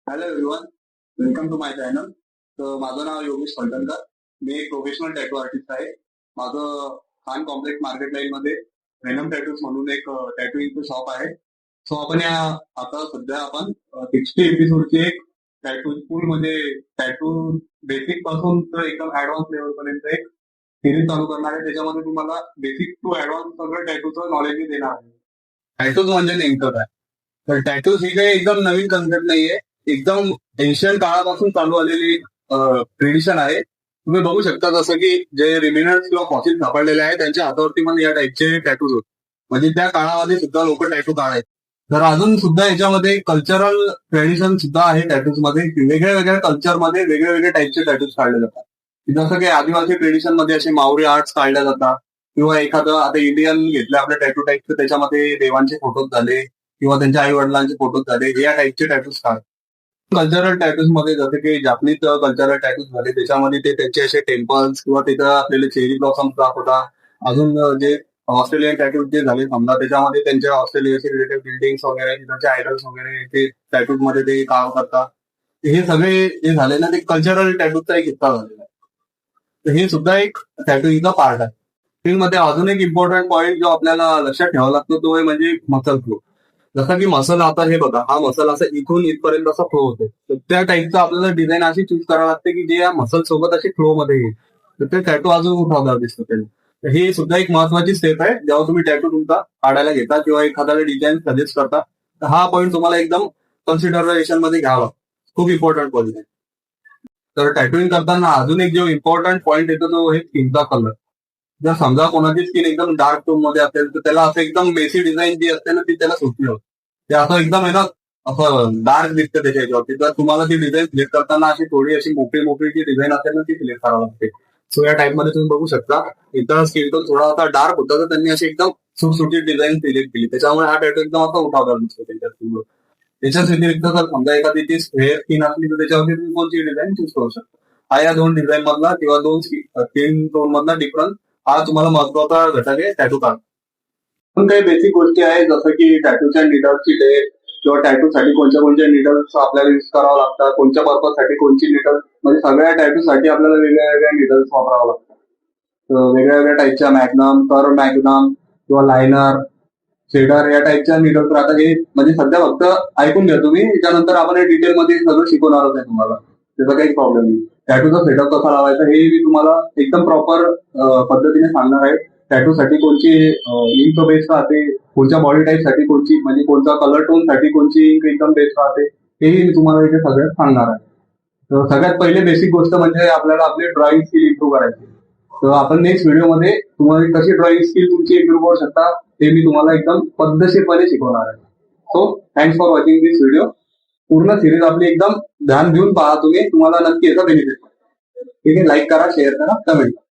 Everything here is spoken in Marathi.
Hello everyone, welcome to my channel. तर माझं नाव योगेश फलटणकर. मी एक प्रोफेशनल टॅटू आर्टिस्ट आहे. माझं खान कॉम्प्लेक्स मार्केट लाईन मध्ये व्हेनम टॅटूज म्हणून एक टॅटूइंगचं शॉप आहे. सो आपण आता सध्या आपण 60 एपिसोडची एक टॅटू फुल म्हणजे टॅटू बेसिक पासून तर एकदम ऍडव्हान्स लेवल पर्यंत एक सिरीज चालू करणार आहे. त्याच्यामध्ये तुम्हाला बेसिक टू ऍडव्हान्स सगळं टॅटूचं नॉलेज देणार आहे. टॅटूज म्हणजे नेमकं काय? तर टॅटूज ही काही एकदम नवीन कन्सेप्ट नाहीये. एकदम एन्शियंट काळापासून चालू आलेली ट्रेडिशन आहे. तुम्ही बघू शकता जसं की जे रिमिनर्स किंवा फॉसिल सापडलेले आहेत त्यांच्या हातावरती पण या टाईपचे टॅटूज होते. म्हणजे त्या काळामध्ये सुद्धा लोक टॅटू काढायचे. तर अजून सुद्धा याच्यामध्ये कल्चरल ट्रेडिशन सुद्धा आहे टॅटूज मध्ये. वेगळ्या वेगळ्या कल्चरमध्ये वेगळ्या वेगळ्या टाईपचे टॅटूज काढले जातात. जसं की आदिवासी ट्रेडिशन मध्ये असे मावरी आर्ट्स काढल्या जातात, किंवा एखादं आता इंडियन घेतलं आपल्या टॅटू टाईपचं, त्याच्यामध्ये देवांचे फोटोज झाले किंवा त्यांच्या आई वडिलांचे फोटोज झाले, या टाईपचे टॅटूज काढतात. कल्चरल टॅटूज मध्ये जसे की जापनीज कल्चरल टॅटूज झाले, त्याच्यामध्ये ते त्यांचे असे टेम्पल्स किंवा तिथं आपल्याला चेरी ब्लॉसम दाखवता. अजून जे ऑस्ट्रेलियन टॅटूज जे झाले समजा, त्याच्यामध्ये त्यांच्या ऑस्ट्रेलियाचे रिलेटेड बिल्डिंग्स वगैरे, त्यांचे आयडल्स वगैरे ते टॅटूज मध्ये ते काम करतात. हे सगळे जे झाले ना, ते कल्चरल टॅटूजचा एक हिस्सा झालेला आहे. तर हे सुद्धा एक टॅटूइंगचा पार्ट आहे. मध्ये अजून एक इम्पॉर्टंट पॉईंट जो आपल्याला लक्षात ठेवावा लागतो तो म्हणजे मसल फ्लो. जसं की मसल आता हे बघा, हा मसल असा इथून इथपर्यंत असा फ्लो होतो. तर त्या टाईपचा आपल्याला डिझाईन अशी चूज करावी लागते की जे या मसल सोबत अशी फ्लो मध्ये येईल. तर ते टॅटू अजून उठावदार दिसतो त्याला. तर ही सुद्धा एक महत्वाची स्टेप आहे जेव्हा तुम्ही टॅटू तुमचा काढायला घेता किंवा एखाद्याला डिझाईन सजेस्ट करता. तर हा पॉईंट तुम्हाला एकदम कन्सिडरेशन मध्ये घ्यावा. खूप इम्पॉर्टंट पॉईंट आहे. तर टॅटूइंग करताना अजून एक जो इम्पॉर्टंट पॉईंट येतो तो हे स्किनचा कलर. जर समजा कोणाची स्किन एकदम डार्क टोन मध्ये असेल तर त्याला असं एकदम मेसी डिझाईन जी असते ना ती त्याला सुटली होते. ते असं एकदम आहे ना, असं डार्क दिसतं त्याच्या याच्यावरती. तर तुम्हाला ती डिझाईन सिलेक्ट करताना अशी थोडी अशी मोकळी मोकळी जी डिझाईन असेल ना ती सिलेक्ट करावी लागते. सो या टाइप मध्ये तुम्ही बघू शकता इथं स्किन टोन थोडा आता डार्क होता तर त्यांनी अशी एकदम सुटसुटीत डिझाईन सिलेक्ट केली. त्याच्यामुळे हा टॅटू एकदम असा उठावदार दिसतो त्यांच्या. त्याच्याच व्यतिरिक्त जर समजा एखादी फेअर स्किन असली तर त्याच्यावरती तुम्ही कोणती डिझाईन चूज करू शकता. हा या दोन डिझाईन मधला किंवा दोन स्किन टोन मधला डिफरन्स हा तुम्हाला महत्वाचा घटक आहे टॅटू काढ. पण काही बेसिक गोष्टी आहेत जसं की टॅटूच्या निडल्सची डेट किंवा टॅटू साठी कोणत्या कोणत्या निडल्स आपल्याला युज करावं लागतात, कोणत्या पर्पज साठी कोणची निडल्स, म्हणजे सगळ्या टॅटू साठी आपल्याला वेगळ्या वेगळ्या निडल्स वापरावं लागतात. वेगळ्या वेगळ्या टाईपच्या मॅग्नम, कर्व मॅग्नम किंवा लायनर, शेडर या टाईपच्या निडल्स राहतात. हे म्हणजे सध्या फक्त ऐकून घ्या तुम्ही, त्याच्यानंतर आपण हे डिटेलमध्ये सगळं शिकवणारच आहे तुम्हाला. त्याचा काही प्रॉब्लेम नाही. टॅटूचा सेटअप कसा लावायचा हे मी तुम्हाला एकदम प्रॉपर पद्धतीने सांगणार आहे. टॅटू साठी कोणची इंक बेस्ट राहते, कोणत्या बॉडी टाईप साठी कोणची, म्हणजे कोणत्या कलर टोन साठी कोणची इंक एकदम बेस्ट राहते, हेही मी तुम्हाला इथे सगळ्यात सांगणार आहे. तर सगळ्यात पहिले बेसिक गोष्ट म्हणजे आपल्याला आपली ड्रॉइंग स्किल इम्प्रूव्ह करायची. तर आपण नेक्स्ट व्हिडिओमध्ये तुम्हाला कशी ड्रॉइंग स्किल तुमची इम्प्रूव्ह करू शकता ते मी तुम्हाला एकदम पद्धतशीरपणे शिकवणार आहे. So thanks for watching this video. पूर्ण सिरीज आपली एकदम ध्यान देऊन पहा तुम्ही, तुम्हाला नक्की याचा बेनिफिट. ठीक आहे, लाईक करा, शेअर करा, कमेंट करा.